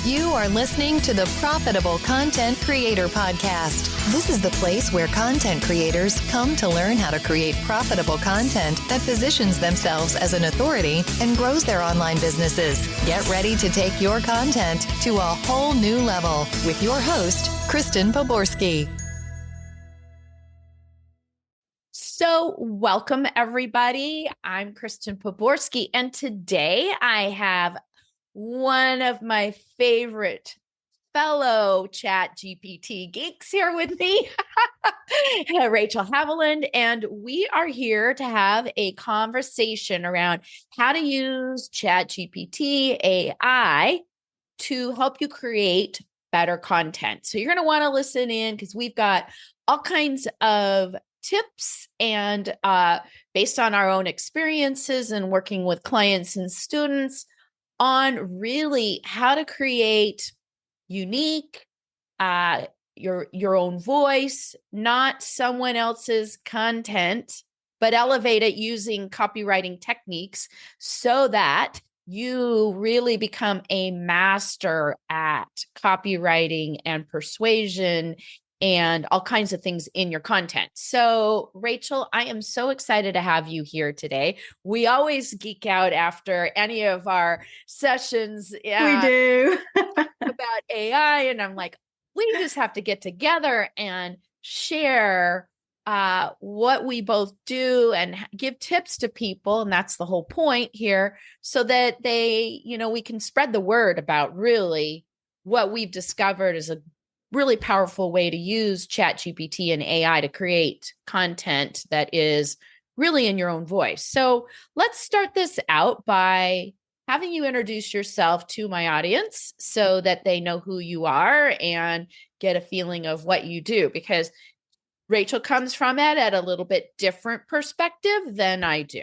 You are listening to the Profitable Content Creator Podcast. This is the place where content creators come to learn how to create profitable content that positions themselves as an authority and grows their online businesses. Get ready to take your content to a whole new level with your host, Kristen Paborsky. So welcome, everybody. I'm Kristen Paborsky, and today I have one of my favorite fellow ChatGPT geeks here with me, Rachel Havland, and we are here to have a conversation around how to use ChatGPT AI to help you create better content. So you're going to want to listen in because we've got all kinds of tips and based on our own experiences and working with clients and students on really how to create unique, your own voice, not someone else's content, but elevate it using copywriting techniques so that you really become a master at copywriting and persuasion and all kinds of things in your content. So, Rachel, I am so excited to have you here today. We always geek out after any of our sessions. We do. about AI. And I'm like, we just have to get together and share what we both do and give tips to people. And that's the whole point here, so that we can spread the word about really what we've discovered is a really powerful way to use ChatGPT and AI to create content that is really in your own voice. So let's start this out by having you introduce yourself to my audience so that they know who you are and get a feeling of what you do, because Rachel comes from it at a little bit different perspective than I do.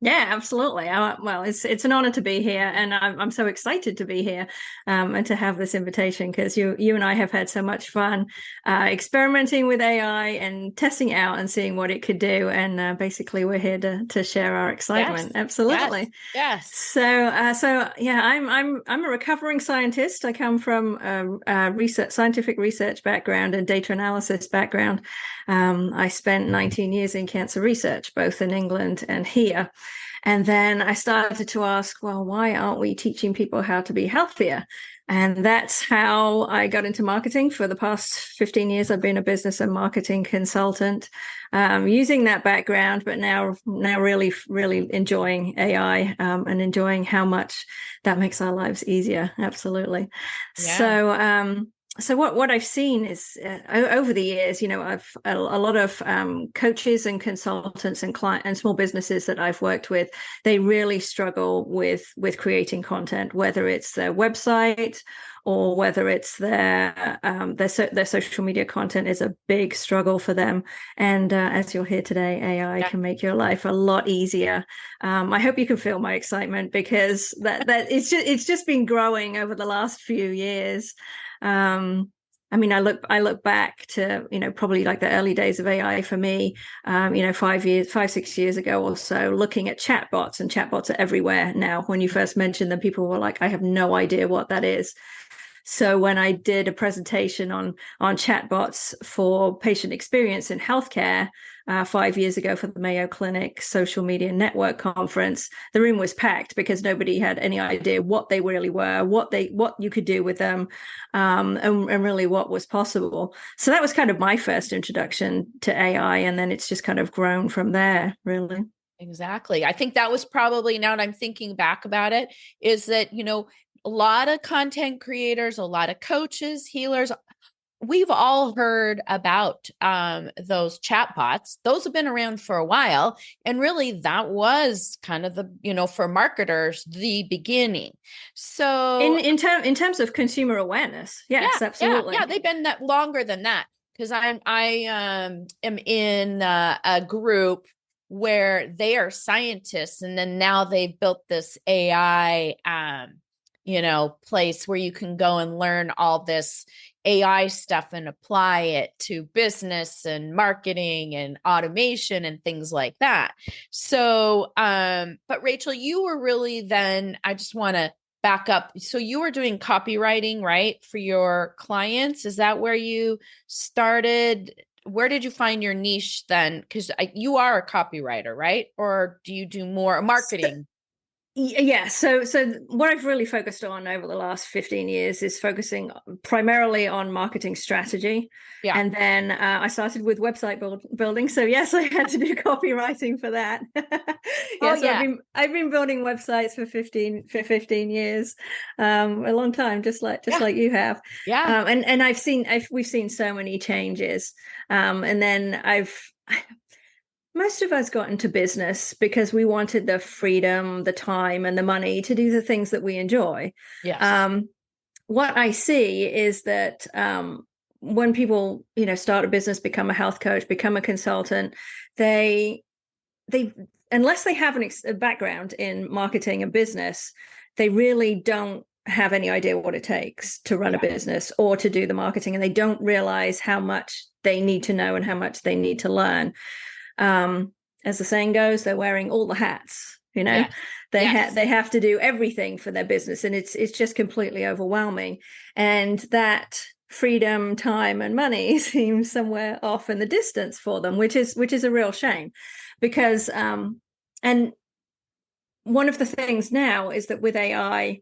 Yeah, absolutely. Well, it's an honor to be here, and I'm so excited to be here and to have this invitation, because you and I have had so much fun experimenting with AI and testing it out and seeing what it could do. And basically, we're here to share our excitement. Yes. Absolutely. Yes. So yeah, I'm a recovering scientist. I come from a scientific research background and data analysis background. I spent 19 years in cancer research, both in England and here. And then I started to ask, well, why aren't we teaching people how to be healthier? And that's how I got into marketing. For the past 15 years, I've been a business and marketing consultant, using that background, but now really, really enjoying AI and enjoying how much that makes our lives easier. Absolutely. Yeah. So what I've seen is over the years, I've a lot of coaches and consultants and client and small businesses that I've worked with. They really struggle with creating content, whether it's their website or whether it's their social media content is a big struggle for them. And as you'll hear today, AI can make your life a lot easier. I hope you can feel my excitement, because that it's just been growing over the last few years. I look back to, probably like the early days of AI for me, 6 years ago or so, looking at chatbots, and chatbots are everywhere now. When you first mentioned them, people were like, I have no idea what that is. So when I did a presentation on chatbots for patient experience in healthcare 5 years ago for the Mayo Clinic Social Media Network Conference, the room was packed because nobody had any idea what they really were, what you could do with them, and really what was possible. So that was kind of my first introduction to AI, and then it's just kind of grown from there, really. Exactly. I think that was probably, now that I'm thinking back about it, is that, a lot of content creators, a lot of coaches, healers, we've all heard about those chatbots. Those have been around for a while. And really, that was kind of the, for marketers, the beginning. So in terms of consumer awareness, yes, absolutely. Yeah, they've been that longer than that. Because I am in a group where they are scientists, and then now they've built this AI place where you can go and learn all this AI stuff and apply it to business and marketing and automation and things like that. So, but Rachel, you were really then, I just want to back up. So you were doing copywriting, right, for your clients? Is that where you started? Where did you find your niche then? Because you are a copywriter, right? Or do you do more marketing? Yeah, so what I've really focused on over the last 15 years is focusing primarily on marketing strategy. Yeah. And then I started with website building. So yes, I had to do copywriting for that. Oh, So yeah. I've been building websites for 15 years, a long time, just like you have. Yeah. And we've seen so many changes. And then most of us got into business because we wanted the freedom, the time, and the money to do the things that we enjoy. Yes. What I see is that when people, start a business, become a health coach, become a consultant, they unless they have a background in marketing and business, they really don't have any idea what it takes to run a business or to do the marketing, and they don't realize how much they need to know and how much they need to learn. As the saying goes, they're wearing all the hats. Yes. They Yes. they have to do everything for their business, and it's just completely overwhelming. And that freedom, time, and money seems somewhere off in the distance for them, which is a real shame, because and one of the things now is that with AI,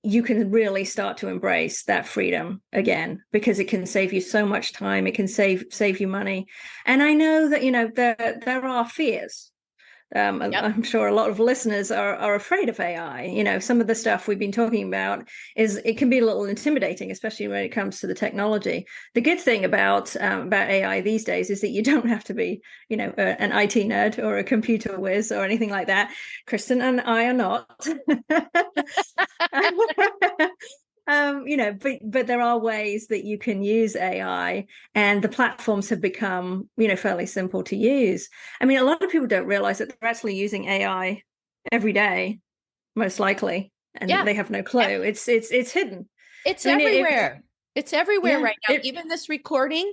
you can really start to embrace that freedom again, because it can save you so much time. It can save you money. And I know that, there are fears. I'm sure a lot of listeners are afraid of AI. Some of the stuff we've been talking about it can be a little intimidating, especially when it comes to the technology. The good thing about AI these days is that you don't have to be, an IT nerd or a computer whiz or anything like that. Kristen and I are not. But there are ways that you can use AI, and the platforms have become, fairly simple to use. I mean, a lot of people don't realize that they're actually using AI every day, most likely, and they have no clue. It's hidden. It's I mean, everywhere. It's everywhere right now. Even this recording,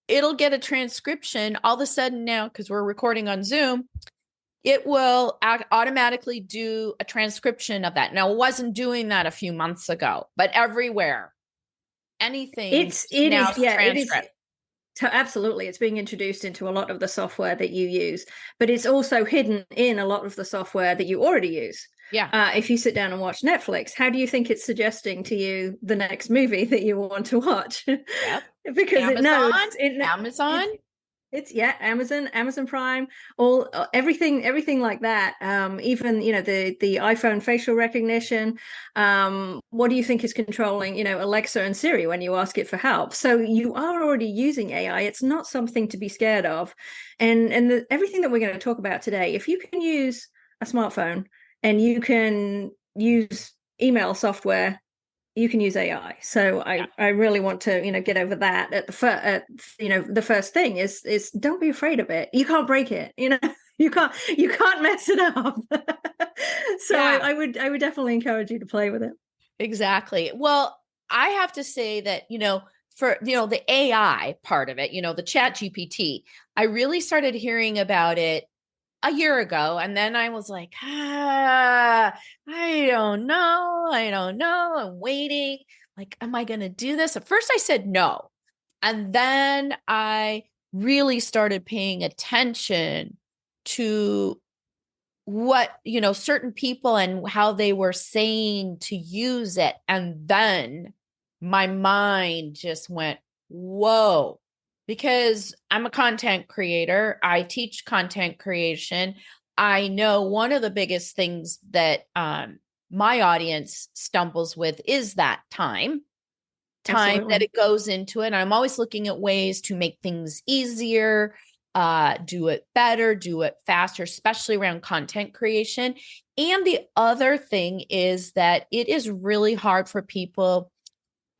it'll get a transcription all of a sudden now, because we're recording on Zoom. It will automatically do a transcription of that. Now, it wasn't doing that a few months ago, but everywhere, anything it now is transcript. Absolutely, it's being introduced into a lot of the software that you use, but it's also hidden in a lot of the software that you already use. Yeah. If you sit down and watch Netflix, how do you think it's suggesting to you the next movie that you want to watch? Yep. Because Amazon. It's Amazon Prime, everything like that. Even the iPhone facial recognition. What do you think is controlling Alexa and Siri when you ask it for help? So you are already using AI. It's not something to be scared of. And everything that we're going to talk about today, if you can use a smartphone and you can use email software, you can use AI. So I really want to, get over that at the first thing is don't be afraid of it. You can't break it, you can't mess it up. So I would definitely encourage you to play with it. Exactly. Well, I have to say that, for, the AI part of it, the ChatGPT, I really started hearing about it a year ago. And then I was like, I don't know. I'm waiting. Like, am I going to do this? At first I said no. And then I really started paying attention to what, certain people and how they were saying to use it. And then my mind just went, whoa, because I'm a content creator. I teach content creation. I know one of the biggest things that my audience stumbles with is that time Absolutely. that it goes into it. And I'm always looking at ways to make things easier, do it better, do it faster, especially around content creation. And the other thing is that it is really hard for people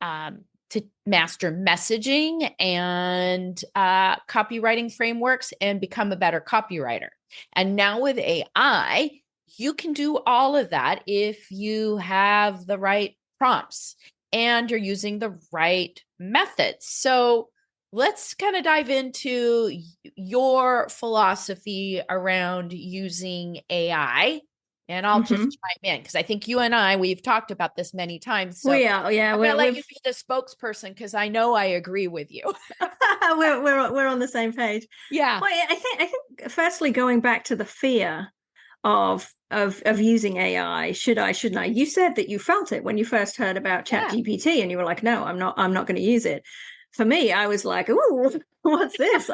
to master messaging and copywriting frameworks and become a better copywriter. And now with AI, you can do all of that if you have the right prompts and you're using the right methods. So let's kind of dive into your philosophy around using AI. And I'll just chime in because I think you and we've talked about this many times. So we are, yeah. I'm going to let you be the spokesperson because I know I agree with you. we're on the same page. Yeah. Well, I think firstly, going back to the fear of using AI, should I, shouldn't I? You said that you felt it when you first heard about ChatGPT, and you were like, no, I'm not going to use it. For me, I was like, "Ooh, what's this?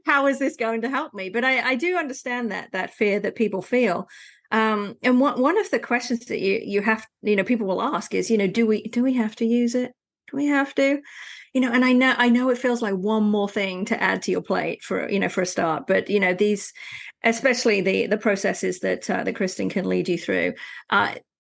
How is this going to help me?" But I do understand that fear that people feel. And one of the questions that you have, people will ask is, do we have to use it? Do we have to? And I know it feels like one more thing to add to your plate for a start. But these, especially the processes that Kristen can lead you through,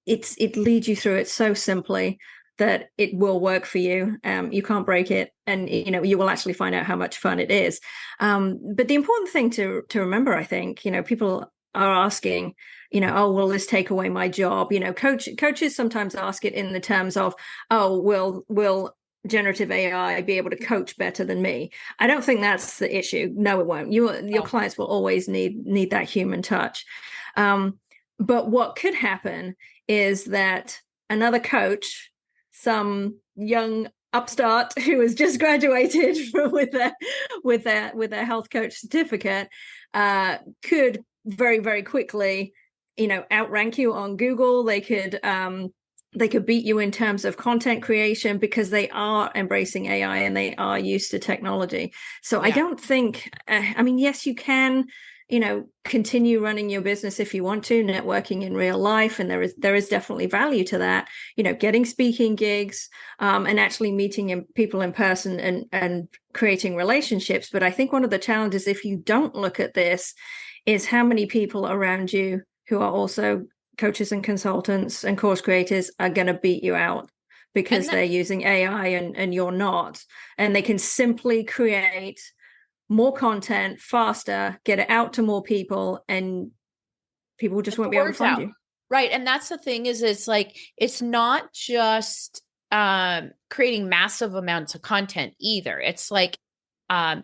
it leads you through it so simply that it will work for you. You can't break it, and you will actually find out how much fun it is. But the important thing to remember, I think, people are asking, oh, will this take away my job? Coaches sometimes ask it in the terms of, oh, will generative AI be able to coach better than me? I don't think that's the issue. No, it won't. Your clients will always need that human touch. But what could happen is that another coach, some young upstart who has just graduated with their health coach certificate, could very, very quickly, outrank you on Google. They could beat you in terms of content creation because they are embracing AI and they are used to technology. So I don't think, yes, you can, continue running your business if you want to, networking in real life. And there is definitely value to that, getting speaking gigs, and actually meeting people in person and creating relationships. But I think one of the challenges, if you don't look at this, is how many people around you who are also coaches and consultants and course creators are going to beat you out because they're using AI and you're not. And they can simply create more content faster, get it out to more people, and people just won't be able to find you. Right. And that's the thing is it's not just creating massive amounts of content either. It's like a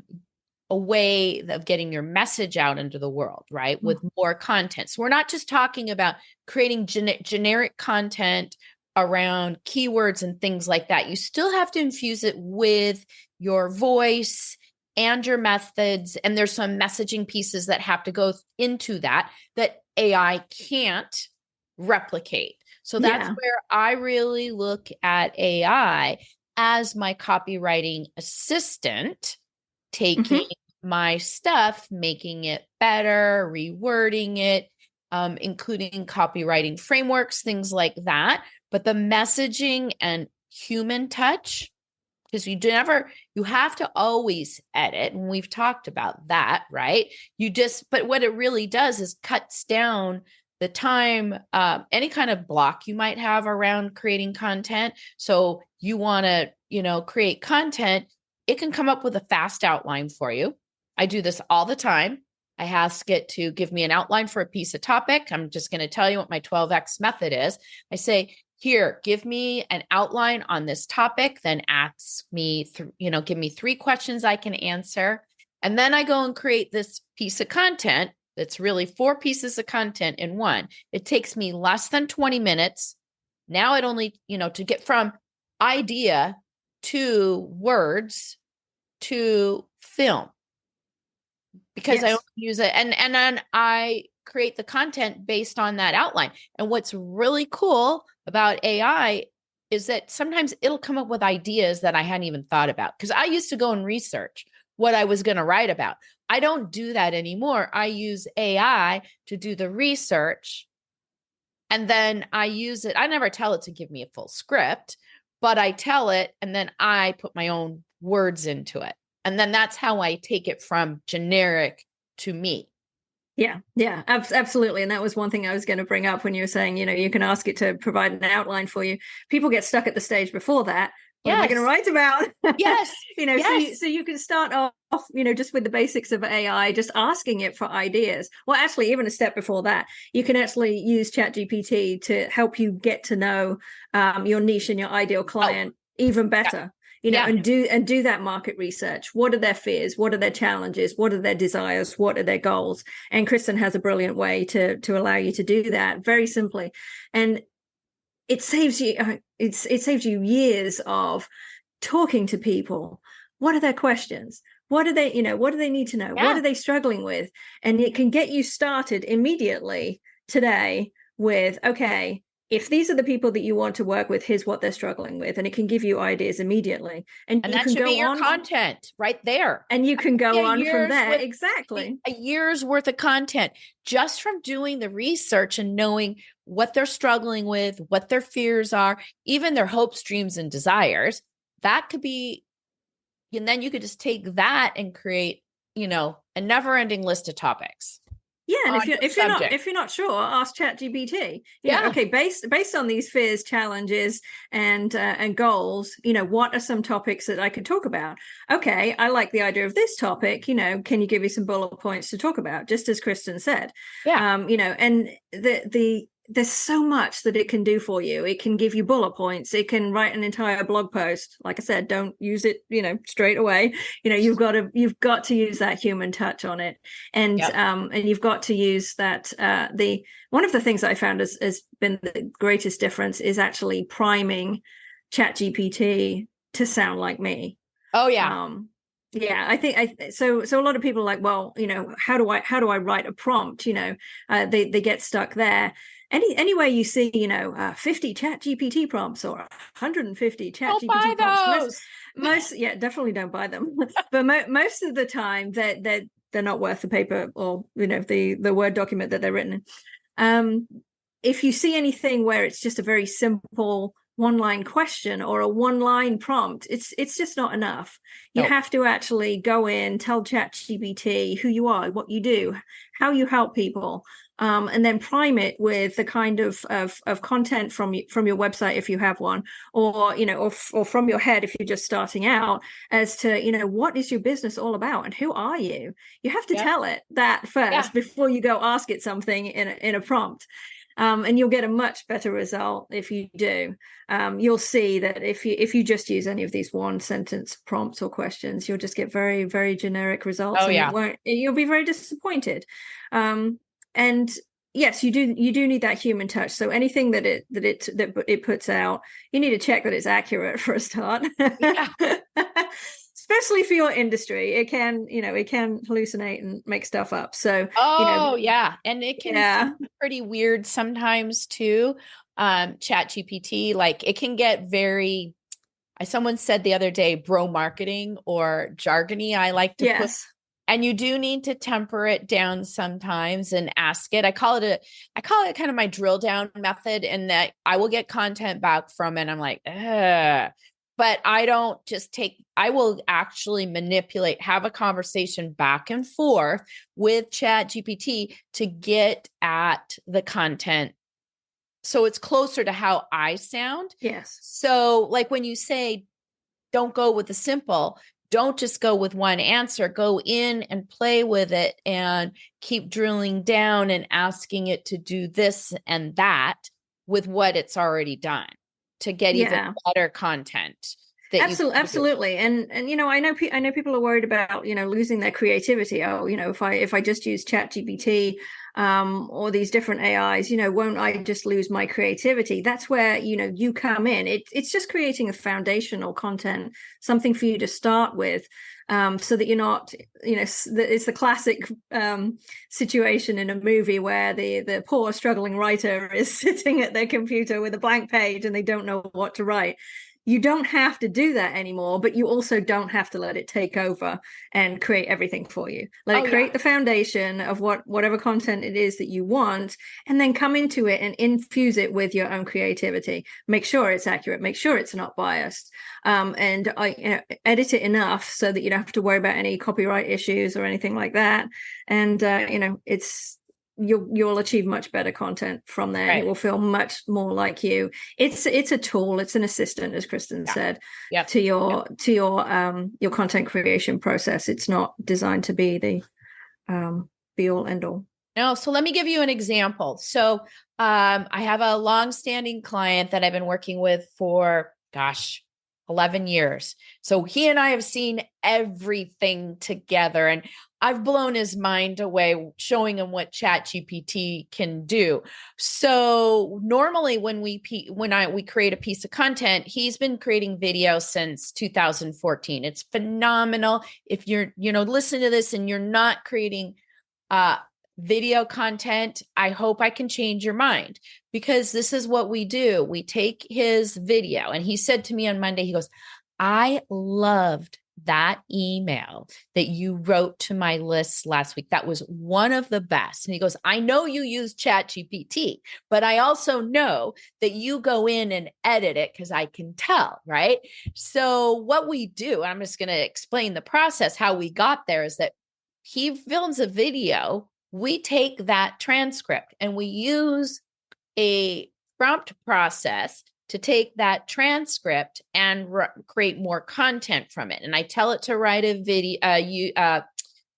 way of getting your message out into the world, right? With more content. So we're not just talking about creating generic content around keywords and things like that. You still have to infuse it with your voice and your methods. And there's some messaging pieces that have to go into that AI can't replicate. So that's where I really look at AI as my copywriting assistant, taking my stuff, making it better, rewording it, including copywriting frameworks, things like that. But the messaging and human touch, because you have to always edit. And we've talked about that, right? But what it really does is cuts down the time, any kind of block you might have around creating content. So you want to, create content, it can come up with a fast outline for you. I do this all the time. I ask it to give me an outline for a piece of topic. I'm just going to tell you what my 12X method is. I say, here, give me an outline on this topic, then ask me, give me 3 questions I can answer. And then I go and create this piece of content that's really 4 pieces of content in one. It takes me less than 20 minutes. Now it only, to get from idea to words to film, because I only use it. And then I create the content based on that outline. And what's really cool about AI is that sometimes it'll come up with ideas that I hadn't even thought about. Because I used to go and research what I was going to write about. I don't do that anymore. I use AI to do the research. And then I use it. I never tell it to give me a full script, but I tell it, and then I put my own words into it. And then that's how I take it from generic to me. Yeah, absolutely. And that was one thing I was going to bring up when you were saying, you can ask it to provide an outline for you. People get stuck at the stage before that. What am I going to write about? Yes. So you can start off, just with the basics of AI, just asking it for ideas. Well, actually, even a step before that, you can actually use ChatGPT to help you get to know your niche and your ideal client even better. and do that market research. What are their fears? What are their challenges? What are their desires? What are their goals? And Kristen has a brilliant way to allow you to do that very simply. And it saves you it saves you years of talking to people. What are their questions? What do they, what do they need to know? What are they struggling with? And it can get you started immediately today with, okay, if these are the people that you want to work with, here's what they're struggling with. And it can give you ideas immediately. And you that can should be your content right there. And you can go on from there. Exactly. A year's worth of content just from doing the research and knowing what they're struggling with, what their fears are, even their hopes, dreams, and desires. That could be, and then you could just take that and create, a never-ending list of topics. Yeah, and if you're not sure, ask ChatGPT. Okay, based on these fears, challenges, and goals, what are some topics that I could talk about? Okay, I like the idea of this topic. Can you give me some bullet points to talk about? Just as Kristen said. Yeah. And there's so much that it can do for you. It can give you bullet points. It can write an entire blog post. Like I said, don't use it, straight away. You've got to use that human touch on it. And you've got to use that. One of the things I found has been the greatest difference is actually priming ChatGPT to sound like me. Oh yeah. I think so a lot of people are like, well, how do I write a prompt? They get stuck there. Anyway, you see, 50 ChatGPT prompts or 150 ChatGPT prompts. Most, definitely don't buy them. But most of the time, they're not worth the paper or the Word document that they're written in. If you see anything where it's just a very simple one-line question or a one-line prompt, it's just not enough. You have to actually go in, tell ChatGPT who you are, what you do, how you help people, and then prime it with the kind of content from your website if you have one, or from your head if you're just starting out, as to what is your business all about and who are you. You have to tell it that first before you go ask it something in a prompt. And you'll get a much better result if you do. You'll see that if you just use any of these one sentence prompts or questions, you'll just get very, very generic results. You'll be very disappointed. And yes, you do need that human touch. So anything that it puts out, you need to check that it's accurate for a start. Especially for your industry, it can hallucinate and make stuff up. So, and it can be pretty weird sometimes too. ChatGPT, like it can get very, someone said the other day, bro marketing or jargony. I like to put, and you do need to temper it down sometimes and ask it. I call it kind of my drill down method, and that I will get content back from it. I'm like, but I don't just I will actually manipulate, have a conversation back and forth with ChatGPT to get at the content. So it's closer to how I sound. Yes. So like when you say, don't go with the simple, don't just go with one answer, go in and play with it and keep drilling down and asking it to do this and that with what it's already done, to get even better content. Absolutely. And I know people are worried about, losing their creativity. Oh, if I just use ChatGPT, or these different AIs, won't I just lose my creativity? That's where, you come in. It's just creating a foundational content, something for you to start with. So that you're not, it's the classic situation in a movie where the poor struggling writer is sitting at their computer with a blank page and they don't know what to write. You don't have to do that anymore, but you also don't have to let it take over and create everything for you. Let it create the foundation of whatever content it is that you want, and then come into it and infuse it with your own creativity. Make sure it's accurate. Make sure it's not biased. And edit it enough so that you don't have to worry about any copyright issues or anything like that. And you'll achieve much better content from there. Right. It will feel much more like you. It's a tool. It's an assistant, as Kristen said, to your content creation process. It's not designed to be the be all end all. No. So let me give you an example. So I have a longstanding client that I've been working with for, 11 years. So he and I have seen everything together, and I've blown his mind away showing him what ChatGPT can do. So normally when we create a piece of content, he's been creating video since 2014. It's phenomenal. If you're, listen to this and you're not creating video content, I hope I can change your mind, because this is what we do. We take his video, and he said to me on Monday, he goes, I loved that email that you wrote to my list last week. That was one of the best. And he goes, I know you use ChatGPT, but I also know that you go in and edit it, because I can tell, right? So what we do, I'm just going to explain the process, how we got there, is that he films a video. We take that transcript and we use a prompt process to take that transcript and create more content from it. And I tell it to write a video,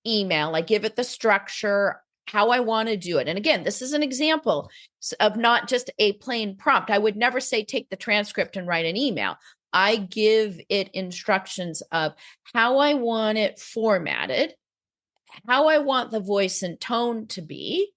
email. I give it the structure, how I want to do it. And again, this is an example of not just a plain prompt. I would never say, take the transcript and write an email. I give it instructions of how I want it formatted, how I want the voice and tone to be,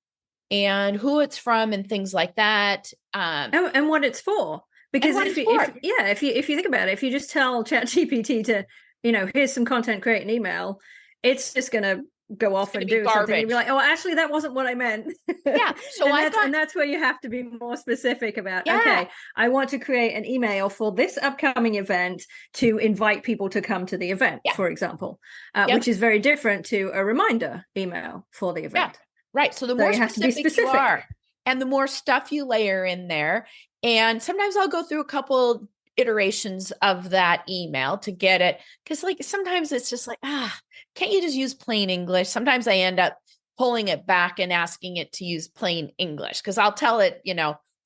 and who it's from, and things like that. And what it's for. Because if you think about it, if you just tell ChatGPT to, here's some content, create an email, it's just going to go off and do something and be like, oh, actually, that wasn't what I meant. Yeah. So and that's where you have to be more specific about, okay, I want to create an email for this upcoming event to invite people to come to the event, for example, which is very different to a reminder email for the event. Yeah. Right. So the more specific you are, and the more stuff you layer in there. And sometimes I'll go through a couple iterations of that email to get it. Because sometimes it's just can't you just use plain English? Sometimes I end up pulling it back and asking it to use plain English, because I'll tell it,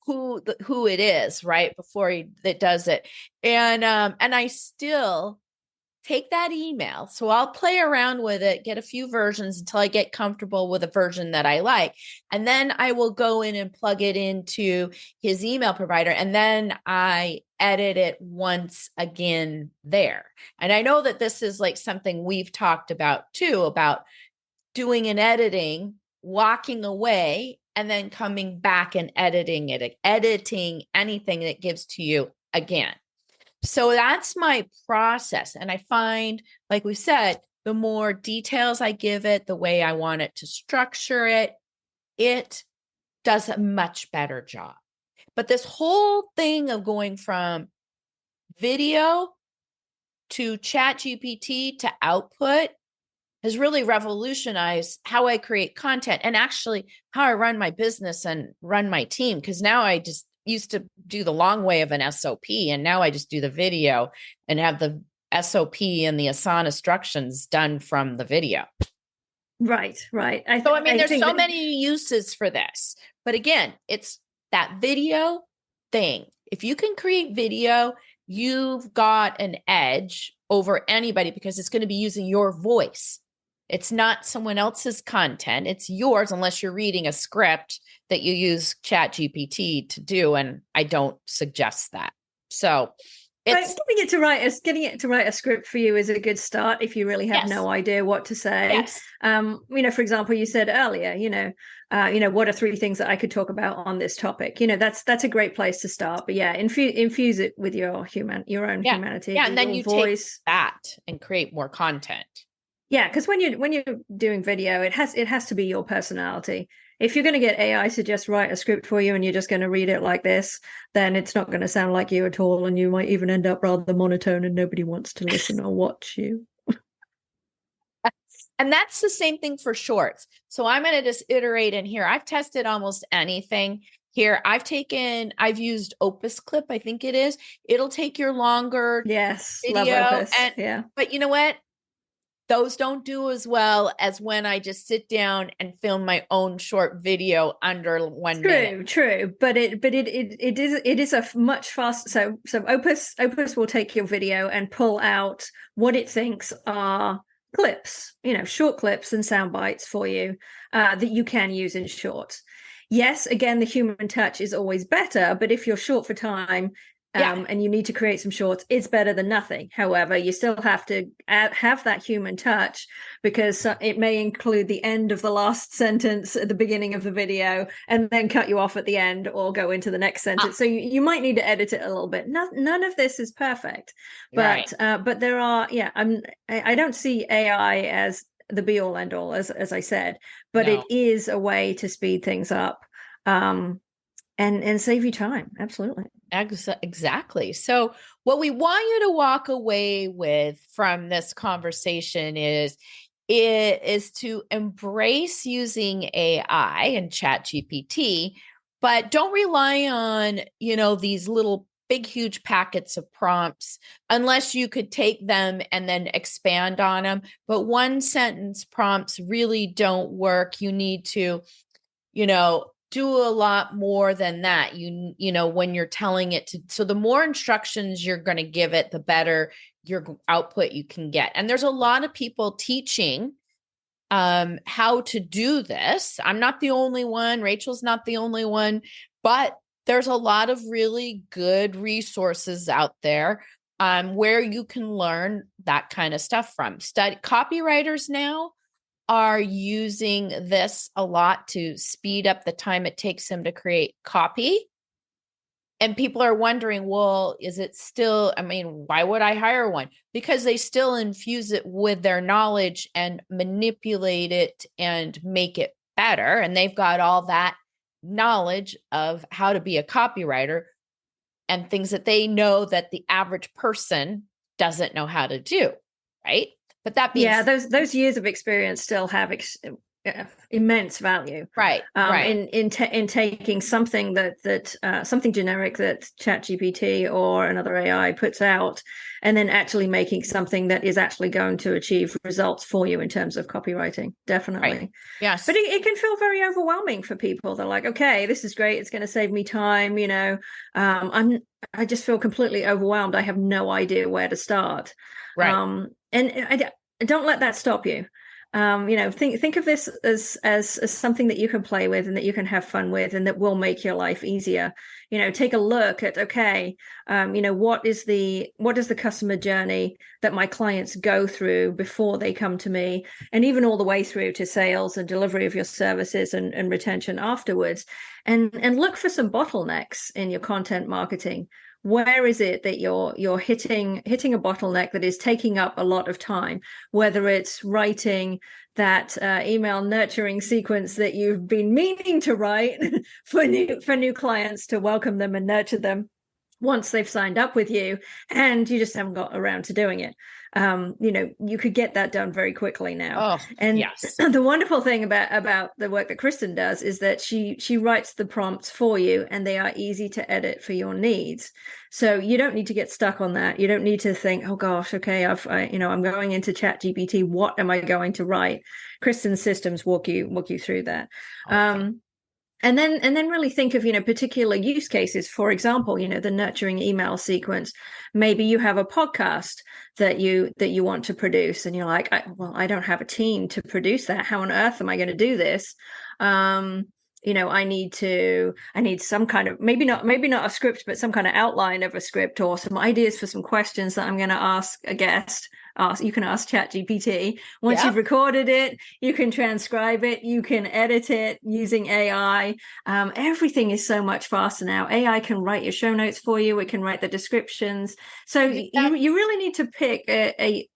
who it is, right, before it does it. And I still take that email. So I'll play around with it, get a few versions until I get comfortable with a version that I like. And then I will go in and plug it into his email provider. And then I edit it once again there. And I know that this is something we've talked about too, about doing an editing, walking away, and then coming back and editing anything that gives to you again. So that's my process. And I find, like we said, the more details I give it, the way I want it to structure it, it does a much better job. But this whole thing of going from video to ChatGPT to output has really revolutionized how I create content, and actually how I run my business and run my team. Because now I just used to do the long way of an SOP, and now I just do the video and have the SOP and the Asana instructions done from the video. Right. There's so many uses for this. But again, it's that video thing. If you can create video, you've got an edge over anybody, because it's going to be using your voice. It's not someone else's content. It's yours, unless you're reading a script that you use ChatGPT to do. And I don't suggest that. So it's getting it to write a script for you is a good start if you really have no idea what to say. Yes. For example, you said earlier, what are 3 things that I could talk about on this topic? That's a great place to start. But infuse it with your own humanity. Yeah, and then you voice. Take that and create more content. Yeah, because when you're doing video, it has to be your personality. If you're going to get AI to just write a script for you and you're just going to read it like this, then it's not going to sound like you at all, and you might even end up rather monotone and nobody wants to listen or watch you. And that's the same thing for shorts. So I'm going to just iterate in here. I've tested almost anything here. I've used Opus Clip, I think it is. It'll take your longer video. Love Opus. But you know what? Those don't do as well as when I just sit down and film my own short video under 1 minute. True, but it is a much faster. So Opus will take your video and pull out what it thinks are clips, short clips and sound bites for you that you can use in shorts. Yes, again, the human touch is always better, but if you're short for time, and you need to create some shorts, it's better than nothing. However, you still have to have that human touch, because it may include the end of the last sentence at the beginning of the video and then cut you off at the end or go into the next sentence. So you might need to edit it a little bit. None of this is perfect, but there are, I don't see AI as the be all end all, as I said, but it is a way to speed things up and save you time. Absolutely. Exactly. So what we want you to walk away with from this conversation is to embrace using AI and ChatGPT, but don't rely on, these little big, huge packets of prompts unless you could take them and then expand on them. But one sentence prompts really don't work. You need to, do a lot more than that. When you're telling it to, so the more instructions you're going to give it, the better your output you can get. And there's a lot of people teaching how to do this. I'm not the only one. Rachel's not the only one, but there's a lot of really good resources out there where you can learn that kind of stuff from. Copywriters now are using this a lot to speed up the time it takes them to create copy. And people are wondering, well, is it still, why would I hire one? Because they still infuse it with their knowledge and manipulate it and make it better. And they've got all that knowledge of how to be a copywriter and things that they know that the average person doesn't know how to do, right? But that being those years of experience still have immense value, right? In taking something that something generic that ChatGPT or another AI puts out, and then actually making something that is actually going to achieve results for you in terms of copywriting. Definitely, right. Yes. But it can feel very overwhelming for people. They're like, okay, this is great. It's going to save me time. I just feel completely overwhelmed. I have no idea where to start. Right. And I don't let that stop you. Think of this as something that you can play with and that you can have fun with and that will make your life easier. Take a look at, what is the customer journey that my clients go through before they come to me, and even all the way through to sales and delivery of your services and retention afterwards, and look for some bottlenecks in your content marketing. Where is it that you're hitting a bottleneck that is taking up a lot of time, whether it's writing that email nurturing sequence that you've been meaning to write for new clients to welcome them and nurture them once they've signed up with you, and you just haven't got around to doing it. You could get that done very quickly now. Oh, and yes. The wonderful thing about the work that Kristen does is that she writes the prompts for you, and they are easy to edit for your needs. So you don't need to get stuck on that. You don't need to think, oh gosh, okay, I'm going into ChatGPT. What am I going to write? Kristen's systems walk you through that. Okay. And then really think of, particular use cases. For example, the nurturing email sequence. Maybe you have a podcast that you want to produce, and you're like, I don't have a team to produce that. How on earth am I going to do this? I need some kind of, maybe not a script, but some kind of outline of a script, or some ideas for some questions that I'm going to ask a guest. You can ask ChatGPT. Once you've recorded it, you can transcribe it, you can edit it using AI. Everything is so much faster now. AI can write your show notes for you. It can write the descriptions. So you really need to pick a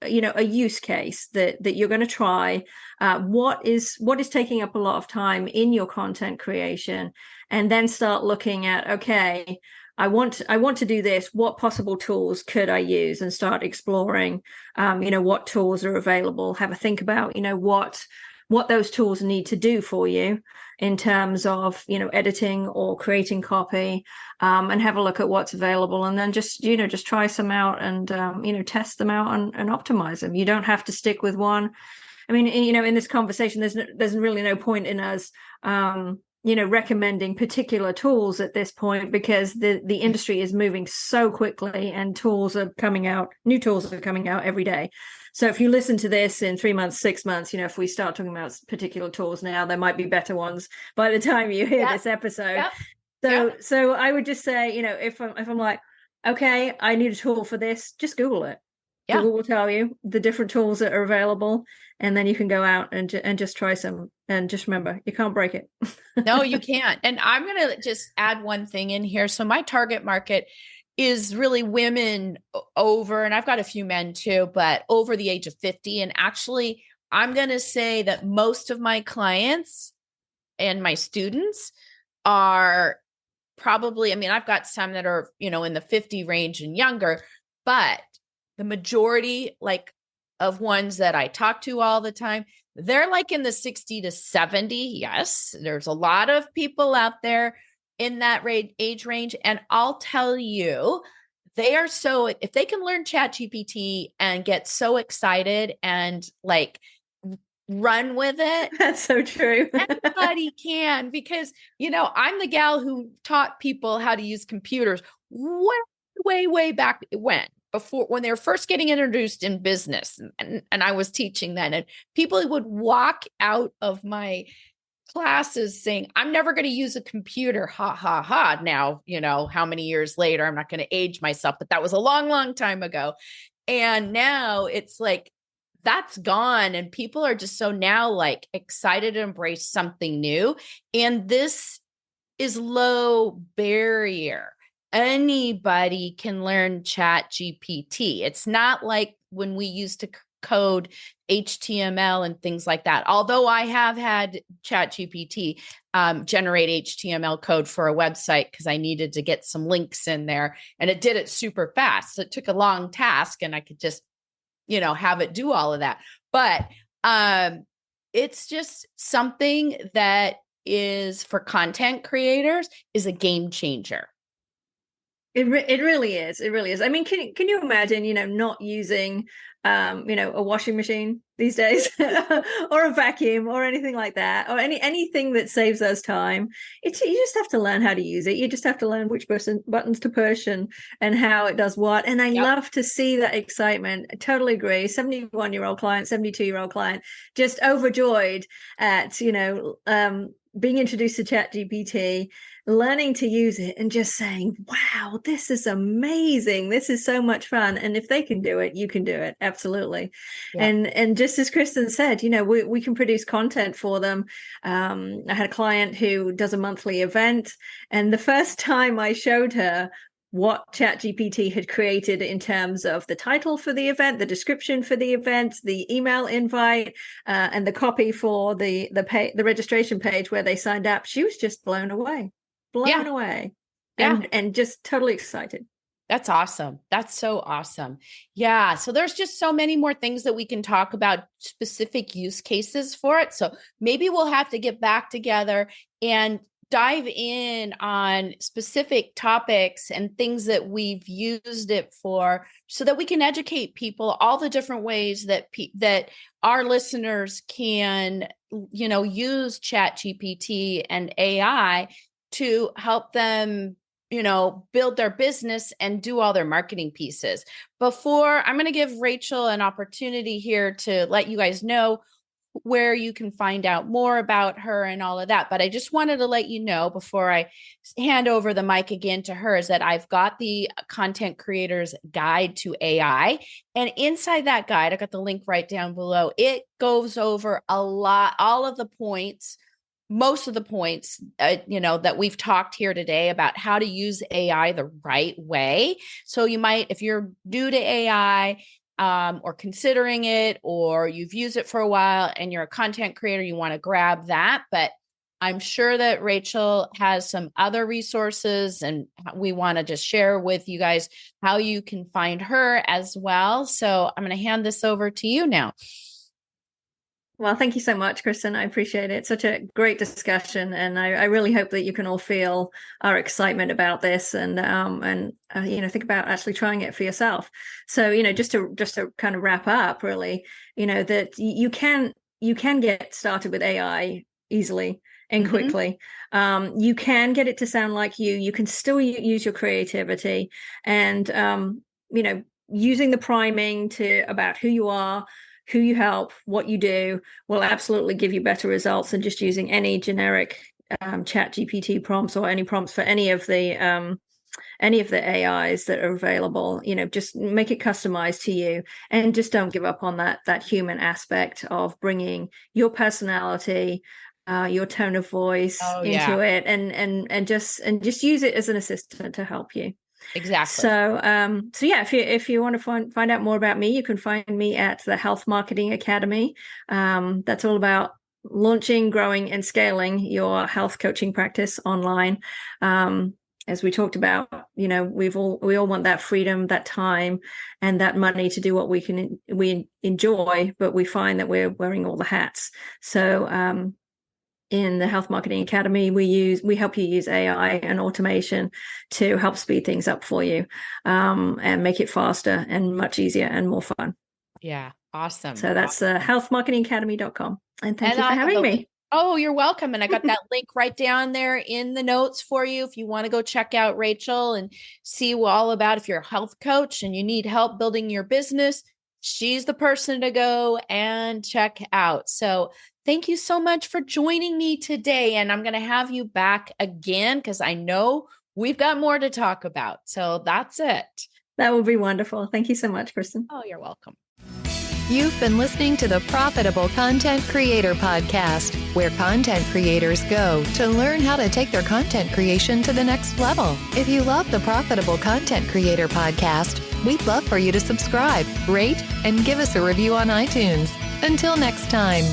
use case that you're going to try. What is taking up a lot of time in your content creation, and then start looking at, okay, I want to do this. What possible tools could I use? And start exploring, what tools are available. Have a think about, what those tools need to do for you in terms of, editing or creating copy, and have a look at what's available. And then just try some out and, test them out and optimize them. You don't have to stick with one. In this conversation, there's really no point in us, recommending particular tools at this point, because the industry is moving so quickly, and new tools are coming out every day. So if you listen to this in 3 months, 6 months, if we start talking about particular tools now, there might be better ones by the time you hear this episode. So I would just say, if I'm like, okay, I need a tool for this, just Google it. Yeah. Google will tell you the different tools that are available, and then you can go out and just try some. And just remember, you can't break it. No, you can't. And I'm going to just add one thing in here. So my target market is really women over, and I've got a few men too, but over the age of 50. And actually, I'm going to say that most of my clients and my students are probably, I mean, I've got some that are, in the 50 range and younger, but the majority of ones that I talk to all the time, they're like in the 60 to 70. Yes, there's a lot of people out there in that age range. And I'll tell you, they are so, if they can learn ChatGPT and get so excited and run with it. That's so true. Anybody can, because, I'm the gal who taught people how to use computers way back when they were first getting introduced in business. And I was teaching then, and people would walk out of my classes saying, I'm never going to use a computer. Ha, ha, ha. Now, how many years later, I'm not going to age myself, but that was a long time ago. And now it's that's gone. And people are just so now excited to embrace something new. And this is low barrier. Anybody can learn ChatGPT. It's not like when we used to code HTML and things like that. Although I have had ChatGPT generate HTML code for a website because I needed to get some links in there, and it did it super fast. So it took a long task, and I could just, have it do all of that. But it's just something that is for content creators is a game changer. It really is. It really is. I mean, can you imagine, not using, a washing machine these days or a vacuum or anything like that, or anything that saves us time. You just have to learn how to use it. You just have to learn which buttons to push and how it does what. And I love to see that excitement. I totally agree. 71-year-old client, 72-year-old client, just overjoyed at, being introduced to ChatGPT, learning to use it and just saying, wow, this is amazing. This is so much fun. And if they can do it, you can do it. Absolutely. Yeah. And just as Kristen said, we can produce content for them. I had a client who does a monthly event, and the first time I showed her what ChatGPT had created in terms of the title for the event, the description for the event, the email invite, and the copy for the registration page where they signed up, she was just blown away, and just totally excited. That's awesome. That's so awesome. Yeah. So there's just so many more things that we can talk about, specific use cases for it. So maybe we'll have to get back together and dive in on specific topics and things that we've used it for, so that we can educate people all the different ways that that our listeners can, use ChatGPT and AI to help them, build their business and do all their marketing pieces. Before, I'm going to give Rachel an opportunity here to let you guys know where you can find out more about her and all of that. But I just wanted to let you know before I hand over the mic again to her, is that I've got the Content Creators Guide to AI. And inside that guide, I got the link right down below. It goes over all of the points, most of the points, that we've talked here today about how to use AI the right way. So you might, if you're new to AI, or considering it, or you've used it for a while and you're a content creator, you want to grab that. But I'm sure that Rachel has some other resources, and we want to just share with you guys how you can find her as well. So I'm going to hand this over to you now. Well, thank you so much, Kristen. I appreciate it. Such a great discussion, and I really hope that you can all feel our excitement about this, and think about actually trying it for yourself. So, just to kind of wrap up, really, that you can get started with AI easily and quickly. You can get it to sound like you. You can still use your creativity, and using the priming about who you are, who you help, what you do, will absolutely give you better results than just using any generic ChatGPT prompts or any prompts for any of the any of the AIs that are available. Just make it customized to you, and just don't give up on that human aspect of bringing your personality, your tone of voice into it, and just use it as an assistant to help you. Exactly. So yeah, if you want to find out more about me, you can find me at the Health Marketing Academy. That's all about launching, growing, and scaling your health coaching practice online. As we talked about, we all want that freedom, that time, and that money to do what we enjoy, but we find that we're wearing all the hats. So in the Health Marketing Academy, we help you use AI and automation to help speed things up for you, and make it faster and much easier and more fun. Yeah. Awesome. So that's healthmarketingacademy.com. And thank you for having me. Oh, you're welcome. And I got that link right down there in the notes for you. If you want to go check out Rachel and see all about, if you're a health coach and you need help building your business, she's the person to go and check out. So thank you so much for joining me today. And I'm going to have you back again, because I know we've got more to talk about. So that's it. That will be wonderful. Thank you so much, Kristen. Oh, you're welcome. You've been listening to the Profitable Content Creator Podcast, where content creators go to learn how to take their content creation to the next level. If you love the Profitable Content Creator Podcast, we'd love for you to subscribe, rate, and give us a review on iTunes. Until next time.